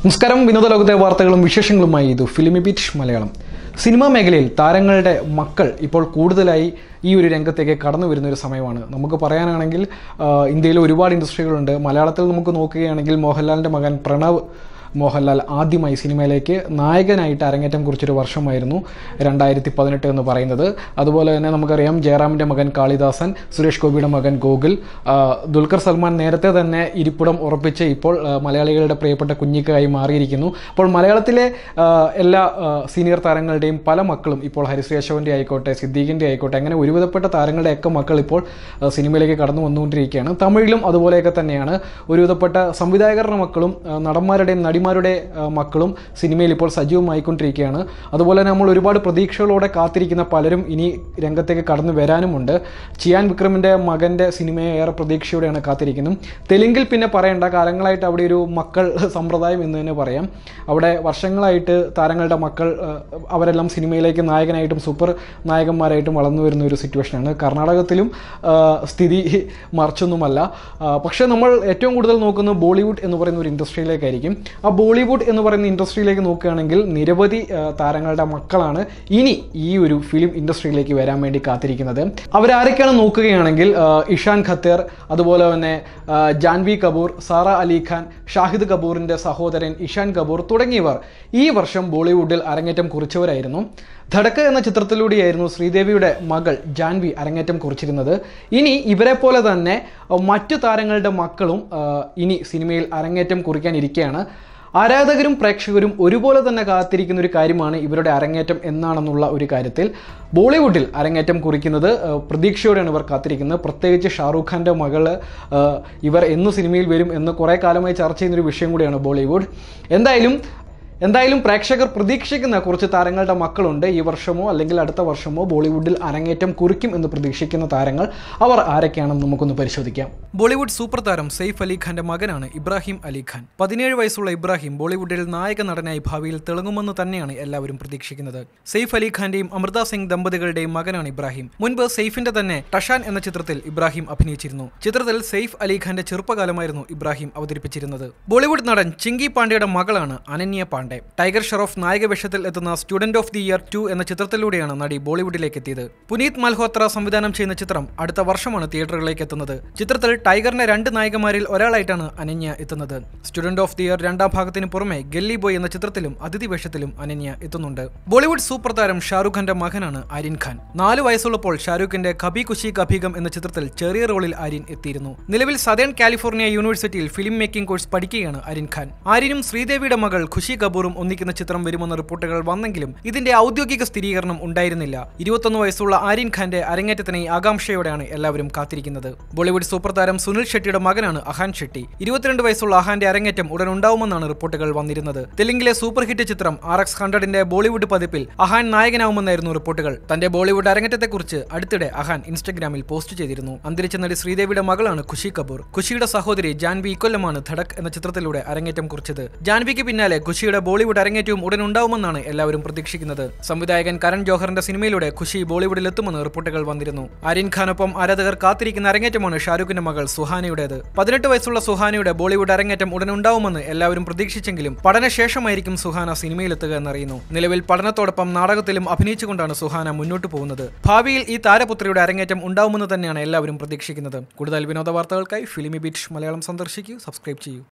നമസ്കാരം. വിനോദ ലോകത്തെ വാർത്തകളും വിശേഷങ്ങളുമായി ഇത് ഫിലിമി ബീറ്റ് മലയാളം. സിനിമാ മേഖലയിൽ താരങ്ങളുടെ മക്കൾ ഇപ്പോൾ കൂടുതലായി ഈ ഒരു രംഗത്തേക്ക് കടന്നു വരുന്ന ഒരു സമയമാണ്. നമുക്ക് പറയാനാണെങ്കിൽ ഇന്ത്യയിൽ ഒരുപാട് ഇൻഡസ്ട്രികളുണ്ട്. മലയാളത്തിൽ നമുക്ക് നോക്കുകയാണെങ്കിൽ മോഹൻലാലിൻ്റെ മകൻ പ്രണവ് മോഹൻലാൽ ആദ്യമായി സിനിമയിലേക്ക് നായകനായിട്ട് അരങ്ങേറ്റം കുറിച്ചൊരു വർഷമായിരുന്നു 2018 എന്ന് പറയുന്നത്. അതുപോലെ തന്നെ നമുക്കറിയാം ജയറാമിൻ്റെ മകൻ കാളിദാസൻ, സുരേഷ് ഗോപിയുടെ മകൻ ഗോകുൽ, ദുൽഖർ സൽമാൻ നേരത്തെ തന്നെ ഇരിപ്പിടം ഉറപ്പിച്ച് ഇപ്പോൾ മലയാളികളുടെ പ്രിയപ്പെട്ട കുഞ്ഞിക്കായി മാറിയിരിക്കുന്നു. അപ്പോൾ മലയാളത്തിലെ എല്ലാ സീനിയർ താരങ്ങളുടെയും പല മക്കളും ഇപ്പോൾ ഹരിശ്രീ അശോകൻ്റെ ആയിക്കോട്ടെ, സിദ്ദീഖിൻ്റെ ആയിക്കോട്ടെ, അങ്ങനെ ഒരുവിധപ്പെട്ട താരങ്ങളുടെയൊക്കെ മക്കൾ ഇപ്പോൾ സിനിമയിലേക്ക് കടന്നു വന്നുകൊണ്ടിരിക്കുകയാണ്. തമിഴിലും അതുപോലെയൊക്കെ തന്നെയാണ്. ഒരുവിധപ്പെട്ട സംവിധായകരുടെ മക്കളും നടന്മാരുടെയും നടിമാരുടെ മക്കളും സിനിമയിൽ ഇപ്പോൾ സജീവമായിക്കൊണ്ടിരിക്കുകയാണ്. അതുപോലെ തന്നെ നമ്മൾ ഒരുപാട് പ്രതീക്ഷകളോടെ കാത്തിരിക്കുന്ന പലരും ഇനി രംഗത്തേക്ക് കടന്നു വരാനുമുണ്ട്. ചിയാൻ വിക്രമിൻ്റെ മകൻ്റെ സിനിമയെ ഏറെ പ്രതീക്ഷയോടെയാണ് കാത്തിരിക്കുന്നത്. തെലുങ്കിൽ പിന്നെ പറയേണ്ട, കാലങ്ങളായിട്ട് അവിടെ ഒരു മക്കൾ സമ്പ്രദായം എന്ന് തന്നെ പറയാം. അവിടെ വർഷങ്ങളായിട്ട് താരങ്ങളുടെ മക്കൾ അവരെല്ലാം സിനിമയിലേക്ക് നായകനായിട്ടും സൂപ്പർ നായകന്മാരായിട്ടും വളർന്നു വരുന്ന ഒരു സിറ്റുവേഷനാണ്. കർണാടകത്തിലും സ്ഥിതി മറിച്ചൊന്നുമല്ല. പക്ഷേ നമ്മൾ ഏറ്റവും കൂടുതൽ നോക്കുന്നത് ബോളിവുഡ് എന്ന് പറയുന്ന ഒരു ഇൻഡസ്ട്രിയിലേക്കായിരിക്കും. ആ ബോളിവുഡ് എന്ന് പറയുന്ന ഇൻഡസ്ട്രിയിലേക്ക് നോക്കുകയാണെങ്കിൽ നിരവധി താരങ്ങളുടെ മക്കളാണ് ഇനി ഈ ഒരു ഫിലിം ഇൻഡസ്ട്രിയിലേക്ക് വരാൻ വേണ്ടി കാത്തിരിക്കുന്നത്. അവരാരൊക്കെയാണ് നോക്കുകയാണെങ്കിൽ ഇഷാൻ ഖത്തർ, അതുപോലെ തന്നെ ജാൻവി കപൂർ, സാറ അലി ഖാൻ, ഷാഹിദ് കപൂറിൻ്റെ സഹോദരൻ ഇഷാൻ കപൂർ തുടങ്ങിയവർ ഈ വർഷം ബോളിവുഡിൽ അരങ്ങേറ്റം കുറിച്ചവരായിരുന്നു. ധഡക് എന്ന ചിത്രത്തിലൂടെയായിരുന്നു ശ്രീദേവിയുടെ മകൾ ജാൻവി അരങ്ങേറ്റം കുറിച്ചിരുന്നത്. ഇനി ഇവരെ പോലെ തന്നെ മറ്റു താരങ്ങളുടെ മക്കളും ഇനി സിനിമയിൽ അരങ്ങേറ്റം കുറിക്കാനിരിക്കുകയാണ്. ആരാധകരും പ്രേക്ഷകരും ഒരുപോലെ തന്നെ കാത്തിരിക്കുന്ന ഒരു കാര്യമാണ് ഇവരുടെ അരങ്ങേറ്റം എന്നാണെന്നുള്ള ഒരു കാര്യത്തിൽ. ബോളിവുഡിൽ അരങ്ങേറ്റം കുറിക്കുന്നത് പ്രതീക്ഷയോടെയാണ് ഇവർ കാത്തിരിക്കുന്നത്. പ്രത്യേകിച്ച് ഷാറൂഖ് ഖാൻ്റെ മകൾ ഇവർ എന്ന് സിനിമയിൽ വരും എന്ന് കുറേ കാലമായി ചർച്ച ചെയ്യുന്നൊരു വിഷയം കൂടിയാണ് ബോളിവുഡ്. എന്തായാലും പ്രേക്ഷകർ പ്രതീക്ഷിക്കുന്ന കുറച്ച് താരങ്ങളുടെ മക്കളുണ്ട്. ഈ വർഷമോ അല്ലെങ്കിൽ അടുത്ത വർഷമോ ബോളിവുഡിൽ അരങ്ങേറ്റം കുറിക്കും എന്ന് പ്രതീക്ഷിക്കുന്ന താരങ്ങൾ അവർ ആരൊക്കെയാണെന്ന് നമുക്കൊന്ന് പരിശോധിക്കാം. ബോളിവുഡ് സൂപ്പർ താരം സെയ്ഫ് അലി ഖാന്റെ മകനാണ് ഇബ്രാഹിം അലി ഖാൻ. 17 വയസ്സുള്ള ഇബ്രാഹിം ബോളിവുഡിൽ നായക നടനായി ഭാവിയിൽ തിളങ്ങുമെന്ന് തന്നെയാണ് എല്ലാവരും പ്രതീക്ഷിക്കുന്നത്. സെയ്ഫ് അലി ഖാന്റെയും അമൃത സിംഗ് ദമ്പതികളുടെയും മകനാണ് ഇബ്രാഹിം. മുൻപ് സെയ്ഫിന്റെ തന്നെ ടഷാൻ എന്ന ചിത്രത്തിൽ ഇബ്രാഹിം അഭിനയിച്ചിരുന്നു. ചിത്രത്തിൽ സെയ്ഫ് അലി ഖാന്റെ ചെറുപ്പകാലമായിരുന്നു ഇബ്രാഹിം അവതരിപ്പിച്ചിരുന്നത്. ബോളിവുഡ് നടൻ ചിങ്കി പാണ്ഡെയുടെ മകളാണ് അനന്യ പാണ്ഡെ. ടൈഗർ ഷറോഫ് നായക വേഷത്തിൽ എത്തുന്ന സ്റ്റുഡന്റ് ഓഫ് ദി ഇയർ 2 എന്ന ചിത്രത്തിലൂടെയാണ് നടി ബോളിവുഡിലേക്ക് എത്തിയത്. പുനീത് മൽഹോത്ര സംവിധാനം ചെയ്യുന്ന ചിത്രം അടുത്ത വർഷമാണ് തിയേറ്ററുകളിലേക്ക് എത്തുന്നത്. ചിത്രത്തിൽ ടൈഗറിന്റെ 2 നായകന്മാരിൽ ഒരാളായിട്ടാണ് അനന്യ എത്തുന്നത്. സ്റ്റുഡന്റ് ഓഫ് ദി ഇയർ 2ാം ഭാഗത്തിന് പുറമെ ഗല്ലി ബോയ് എന്ന ചിത്രത്തിലും അതിഥി വേഷത്തിലും അനന്യ എത്തുന്നുണ്ട്. ബോളിവുഡ് സൂപ്പർ താരം ഷാരൂഖ് ഖാന്റെ മകനാണ് ആര്യൻ ഖാൻ. 4 വയസ്സുള്ളപ്പോൾ ഷാരൂഖിന്റെ കഭി ഖുഷി കഭി ഗം എന്ന ചിത്രത്തിൽ ചെറിയ റോളിൽ ആര്യൻ എത്തിയിരുന്നു. നിലവിൽ സദേൺ കാലിഫോർണിയ യൂണിവേഴ്സിറ്റിയിൽ ഫിലിം മേക്കിംഗ് കോഴ്സ് പഠിക്കുകയാണ് ആര്യൻ ഖാൻ. ആര്യനും ശ്രീദേവിയുടെ മകൾ ഖുഷി കപൂറും ഒന്നിക്കുന്ന ചിത്രം വരുമെന്ന റിപ്പോർട്ടുകൾ വന്നെങ്കിലും ഇതിന്റെ ഔദ്യോഗിക സ്ഥിരീകരണം ഉണ്ടായിരുന്നില്ല. 21 വയസ്സുള്ള ആര്യൻ ഖാന്റെ അരങ്ങേറ്റത്തിനായി ആകാംക്ഷയോടെയാണ് എല്ലാവരും കാത്തിരിക്കുന്നത്. ബോളിവുഡ് സൂപ്പർ താരം സുനിൽ ഷെട്ടിയുടെ മകനാണ് അഹാൻ ഷെട്ടി. 22 വയസ്സുള്ള അഹാന്റെ അരങ്ങേറ്റം ഉടൻ ഉണ്ടാവുമെന്നാണ് റിപ്പോർട്ടുകൾ വന്നിരുന്നത്. തെലുങ്കിലെ സൂപ്പർ ഹിറ്റ് ചിത്രം RX100ന്റെ ബോളിവുഡ് പതിപ്പിൽ അഹാൻ നായകനാവുമെന്നായിരുന്നു റിപ്പോർട്ടുകൾ. തന്റെ ബോളിവുഡ് അരങ്ങേറ്റത്തെക്കുറിച്ച് അടുത്തിടെ അഹാൻ ഇൻസ്റ്റഗ്രാമിൽ പോസ്റ്റ് ചെയ്തിരുന്നു. അന്തരിച്ച നടി ശ്രീദേവിയുടെ മകളാണ് ഖുഷി കപൂർ. ഖുഷിയുടെ സഹോദരി ജാൻവി ഇക്കൊല്ലമാണ് ധഡക് എന്ന ചിത്രത്തിലൂടെ അരങ്ങേറ്റം കുറിച്ചത്. ജാൻവിക്ക് പിന്നാലെ ഖുഷിയുടെ ബോളിവുഡ് അരങ്ങേറ്റവും ഉടൻ ഉണ്ടാവുമെന്നാണ് എല്ലാവരും പ്രതീക്ഷിക്കുന്നത്. സംവിധായകൻ കരൺ ജോഹറിന്റെ സിനിമയിലൂടെ ഖുഷി ബോളിവുഡിൽ എത്തുമെന്ന് റിപ്പോർട്ടുകൾ വന്നിരുന്നു. ആര്യൻ ഖാനൊപ്പം ആരാധകർ കാത്തിരിക്കുന്ന അരങ്ങേറ്റമാണ് ഷാരൂഖിന്റെ മകൾ സുഹാനയുടേത്. 18 വയസ്സുള്ള സുഹാനയുടെ ബോളിവുഡ് അരങ്ങേറ്റം ഉടൻ ഉണ്ടാവുമെന്ന് എല്ലാവരും പ്രതീക്ഷിച്ചെങ്കിലും പഠനശേഷമായിരിക്കും സുഹാന സിനിമയിലെത്തുക എന്നറിയുന്നു. നിലവിൽ പഠനത്തോടൊപ്പം നാടകത്തിലും അഭിനയിച്ചുകൊണ്ടാണ് സുഹാന മുന്നോട്ട് പോകുന്നത്. ഭാവിയിൽ ഈ താരപുത്രിയുടെ അരങ്ങേറ്റം ഉണ്ടാവുമെന്ന് തന്നെയാണ് എല്ലാവരും പ്രതീക്ഷിക്കുന്നത്. കൂടുതൽ വിനോദ വാർത്തകൾക്കായി ഫിലിമി ബീറ്റ് മലയാളം സന്ദർശിക്കൂ, സബ്സ്ക്രൈബ് ചെയ്യൂ.